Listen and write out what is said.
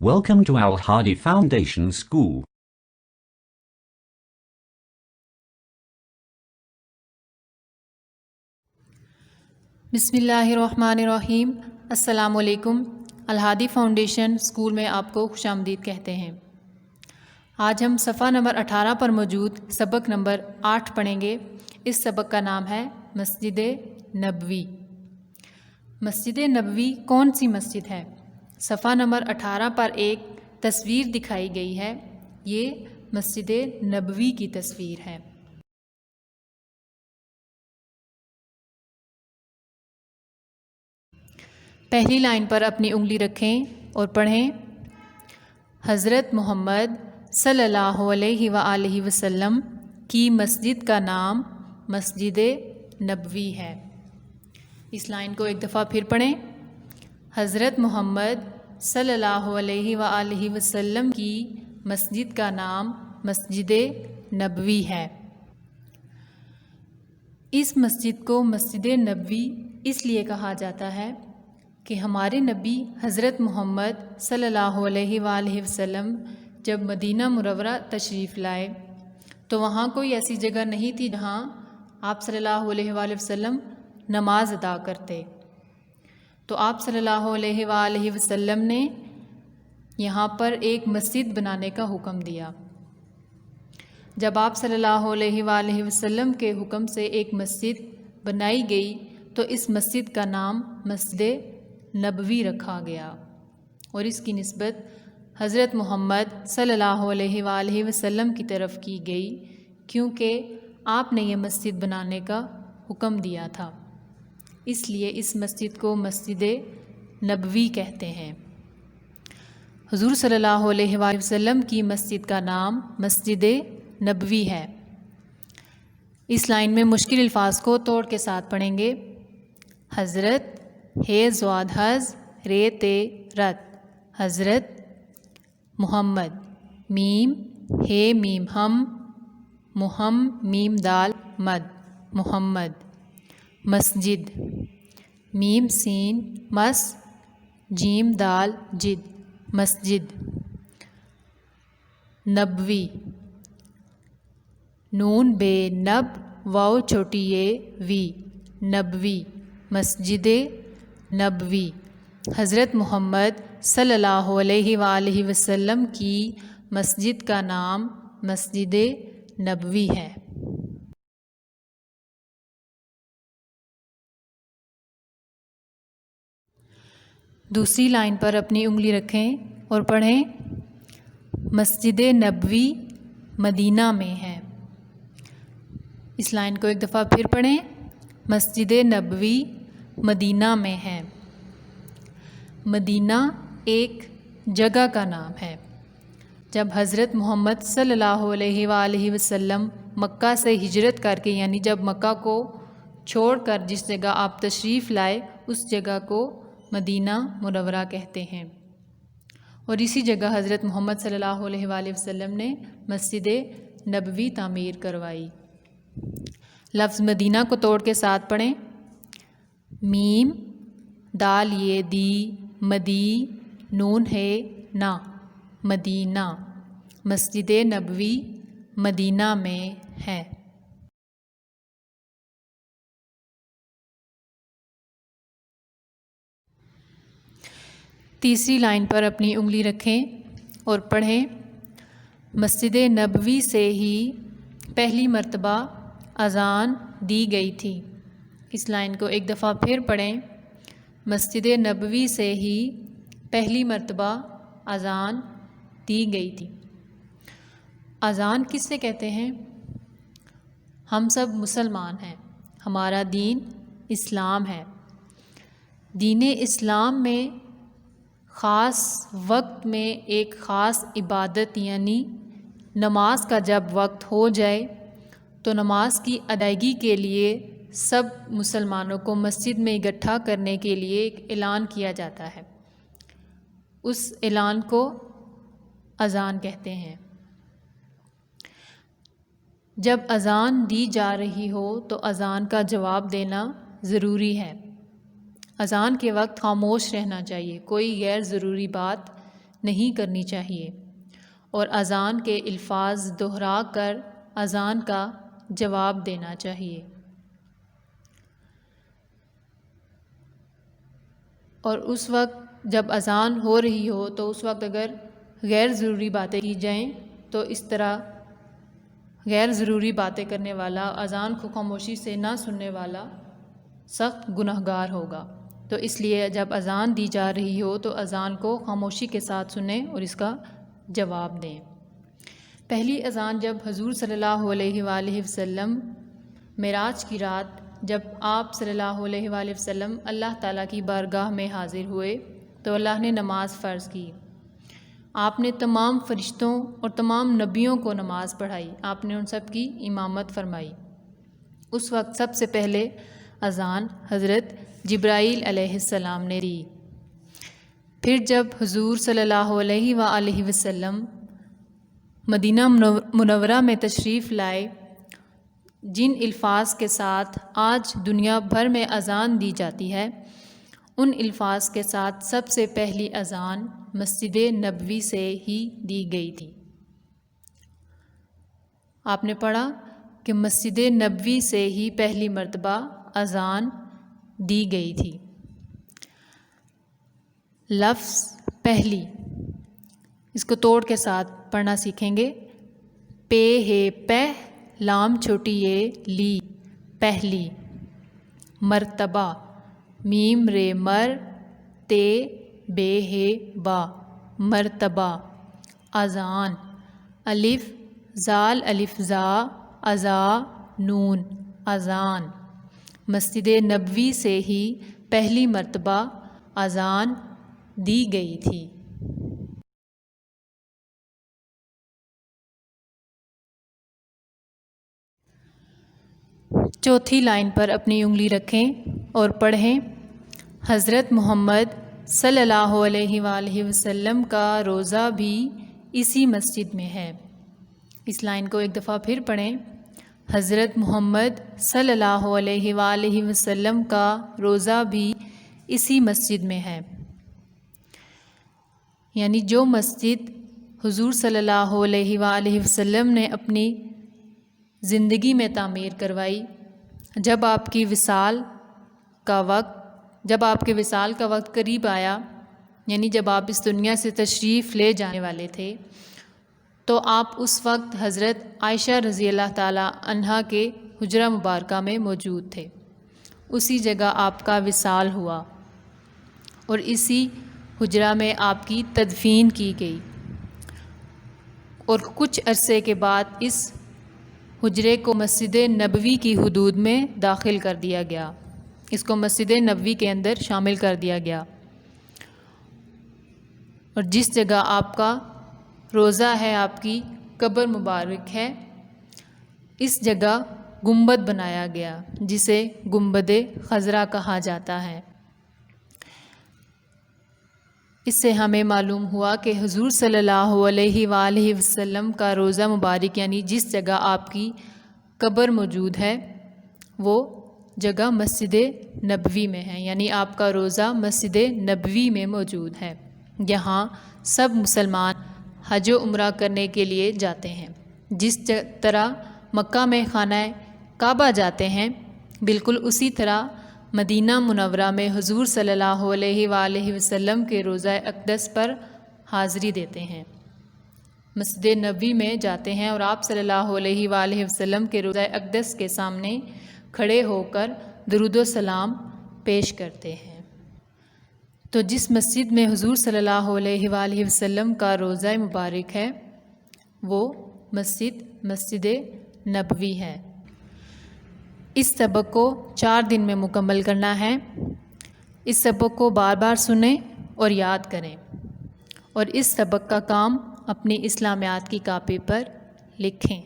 Welcome to Al Hadi Foundation School. बिस्मिल्लाहिर्रहमानिर्रहीम। अस्सलाम वालेकुम। अल हादी फाउंडेशन स्कूल में आपको खुशामदीद कहते हैं। आज हम सफ़ा नंबर 18 पर मौजूद सबक नंबर 8 पढ़ेंगे। इस सबक का नाम है मस्जिद नबवी। मस्जिद नबवी कौन सी मस्जिद है? सफ़ा नंबर 18 पर एक तस्वीर दिखाई गई है। ये मस्जिद नबवी की तस्वीर है। पहली लाइन पर अपनी उंगली रखें और पढ़ें। हज़रत मोहम्मद सल्लल्लाहु अलैहि वआलिहि वसल्लम की मस्जिद का नाम मस्जिद नबवी है। इस लाइन को एक दफ़ा फिर पढ़ें। हज़रत मोहम्मद सल्लल्लाहु अलैहि वआलिहि वसल्लम की मस्जिद का नाम मस्जिद नबवी है। इस मस्जिद को मस्जिद नबवी इसलिए कहा जाता है कि हमारे नबी हज़रत मोहम्मद सल्लल्लाहु अलैहि वसल्लम जब मदीना मुनव्वरा तशरीफ़ लाए तो वहाँ कोई ऐसी जगह नहीं थी जहाँ आप सल्लल्लाहु अलैहि वसल्लम नमाज अदा करते। तो आप सल्लल्लाहु अलैहि वसल्लम ने यहाँ पर एक मस्जिद बनाने का हुक्म दिया। जब आप सल्लल्लाहु अलैहि वसल्लम के हुक्म से एक मस्जिद बनाई गई तो इस मस्जिद का नाम मस्जिद नबवी रखा गया और इसकी निस्बत हज़रत मोहम्मद सल्लल्लाहु अलैहि वसल्लम की तरफ की गई, क्योंकि आपने ये मस्जिद बनाने का हुक्म दिया था। इसलिए इस मस्जिद को मस्जिद नबवी कहते हैं। हुज़ूर सल्लल्लाहु अलैहि वसल्लम की मस्जिद का नाम मस्जिद नबवी है। इस लाइन में मुश्किल अल्फाज को तोड़ के साथ पढ़ेंगे। हज़रत हे ज़्वाद हज़ रे ते रत हज़रत, मुहम्मद मीम हे मीम हम मुहम मीम दाल मद मुहम्मद, मस्जिद मीम सीन मस जीम दाल जिद मस्जिद, नबवी नून बे नब वाव छोटी ये वी नबवी, मस्जिद नबवी। हज़रत मोहम्मद सल्लल्लाहु अलैहि वसल्लम की मस्जिद का नाम मस्जिद नबवी है। दूसरी लाइन पर अपनी उंगली रखें और पढ़ें। मस्जिद नबवी मदीना में है। इस लाइन को एक दफ़ा फिर पढ़ें। मस्जिद नबवी मदीना में है। मदीना एक जगह का नाम है। जब हज़रत मोहम्मद सल्लल्लाहु अलैहि वसल्लम मक्का से हिजरत करके, यानी जब मक्का को छोड़कर जिस जगह आप तशरीफ़ लाए उस जगह को मदीना मुनव्वरा कहते हैं। और इसी जगह हज़रत मोहम्मद सल्लल्लाहु अलैहि वसल्लम ने मस्जिद नबवी तामीर करवाई। लफ्ज़ मदीना को तोड़ के साथ पढ़ें। मीम दाल ये दी मदी नून है ना मदीना, मस्जिद नबवी मदीना में है। तीसरी लाइन पर अपनी उंगली रखें और पढ़ें। मस्जिद नबवी से ही पहली मर्तबा अज़ान दी गई थी। इस लाइन को एक दफ़ा फिर पढ़ें। मस्जिद नबवी से ही पहली मर्तबा अज़ान दी गई थी। अज़ान किससे कहते हैं? हम सब मुसलमान हैं, हमारा दीन इस्लाम है। दीन इस्लाम में ख़ास वक्त में एक ख़ास इबादत यानी नमाज का जब वक्त हो जाए तो नमाज की अदायगी के लिए सब मुसलमानों को मस्जिद में इकट्ठा करने के लिए एक ऐलान किया जाता है। उस ऐलान को अज़ान कहते हैं। जब अज़ान दी जा रही हो तो अज़ान का जवाब देना ज़रूरी है। अज़ान के वक्त खामोश रहना चाहिए, कोई गैर ज़रूरी बात نہیں کرنی چاہیے اور اذان کے الفاظ دہرا کر اذان کا جواب دینا چاہیے۔ اور اس وقت جب اذان ہو رہی ہو تو اس وقت اگر غیر ضروری باتیں کی جائیں تو اس طرح غیر ضروری باتیں کرنے والا، اذان کو خاموشی سے نہ سننے والا سخت گنہگار ہوگا۔ تو اس لیے جب اذان دی جا رہی ہو تو اذان کو خاموشی کے ساتھ سنیں اور اس کا جواب دیں۔ پہلی اذان جب حضور صلی اللہ علیہ وآلہ وسلم معراج کی رات جب آپ صلی اللہ علیہ وآلہ وسلم اللہ تعالیٰ کی بارگاہ میں حاضر ہوئے تو اللہ نے نماز فرض کی۔ آپ نے تمام فرشتوں اور تمام نبیوں کو نماز پڑھائی، آپ نے ان سب کی امامت فرمائی۔ اس وقت سب سے پہلے اذان حضرت جبرائیل علیہ السلام نے دی۔ پھر جب حضور صلی اللہ علیہ وآلہ وسلم مدینہ منورہ میں تشریف لائے، جن الفاظ کے ساتھ آج دنیا بھر میں اذان دی جاتی ہے، ان الفاظ کے ساتھ سب سے پہلی اذان مسجد نبوی سے ہی دی گئی تھی۔ آپ نے پڑھا کہ مسجد نبوی سے ہی پہلی مرتبہ اذان دی گئی تھی۔ لفظ پہلی اس کو توڑ کے ساتھ پڑھنا سیکھیں گے۔ پے ہے پہ، لام چھوٹی ہے لی، پہلی۔ مرتبہ، میم رے مر، تے بے ہے با، مرتبہ۔ اذان، الف زال الف زا، ازا نون، اذان۔ مسجد نبوی سے ہی پہلی مرتبہ اذان دی گئی تھی۔ چوتھی لائن پر اپنی انگلی رکھیں اور پڑھیں، حضرت محمد صلی اللہ علیہ وآلہ وسلم کا روضہ بھی اسی مسجد میں ہے۔ اس لائن کو ایک دفعہ پھر پڑھیں، حضرت محمد صلی اللہ علیہ وآلہ وسلم کا روضہ بھی اسی مسجد میں ہے۔ یعنی جو مسجد حضور صلی اللہ علیہ وآلہ وسلم نے اپنی زندگی میں تعمیر کروائی، جب آپ کے وصال کا وقت قریب آیا، یعنی جب آپ اس دنیا سے تشریف لے جانے والے تھے، تو آپ اس وقت حضرت عائشہ رضی اللہ تعالی عنہا کے حجرہ مبارکہ میں موجود تھے۔ اسی جگہ آپ کا وصال ہوا اور اسی حجرہ میں آپ کی تدفین کی گئی، اور کچھ عرصے کے بعد اس حجرے کو مسجد نبوی کی حدود میں داخل کر دیا گیا، اس کو مسجد نبوی کے اندر شامل کر دیا گیا، اور جس جگہ آپ کا روضہ ہے، آپ کی قبر مبارک ہے، اس جگہ گنبد بنایا گیا جسے گنبد خضرا کہا جاتا ہے۔ اس سے ہمیں معلوم ہوا کہ حضور صلی اللہ علیہ وآلہ وسلم کا روضہ مبارک، یعنی جس جگہ آپ کی قبر موجود ہے، وہ جگہ مسجد نبوی میں ہے، یعنی آپ کا روضہ مسجد نبوی میں موجود ہے۔ یہاں سب مسلمان حج و عمرہ کرنے کے لیے جاتے ہیں۔ جس طرح مکہ میں خانہ کعبہ جاتے ہیں، بالکل اسی طرح مدینہ منورہ میں حضور صلی اللہ علیہ وآلہ وسلم کے روضہ اقدس پر حاضری دیتے ہیں، مسجد نبوی میں جاتے ہیں اور آپ صلی اللہ علیہ وآلہ وسلم کے روضہ اقدس کے سامنے کھڑے ہو کر درود و سلام پیش کرتے ہیں۔ تو جس مسجد میں حضور صلی اللہ علیہ وآلہ وسلم کا روضہ مبارک ہے، وہ مسجد نبوی ہے۔ اس سبق کو 4 دن میں مکمل کرنا ہے۔ اس سبق کو بار بار سنیں اور یاد کریں، اور اس سبق کا کام اپنی اسلامیات کی کاپی پر لکھیں۔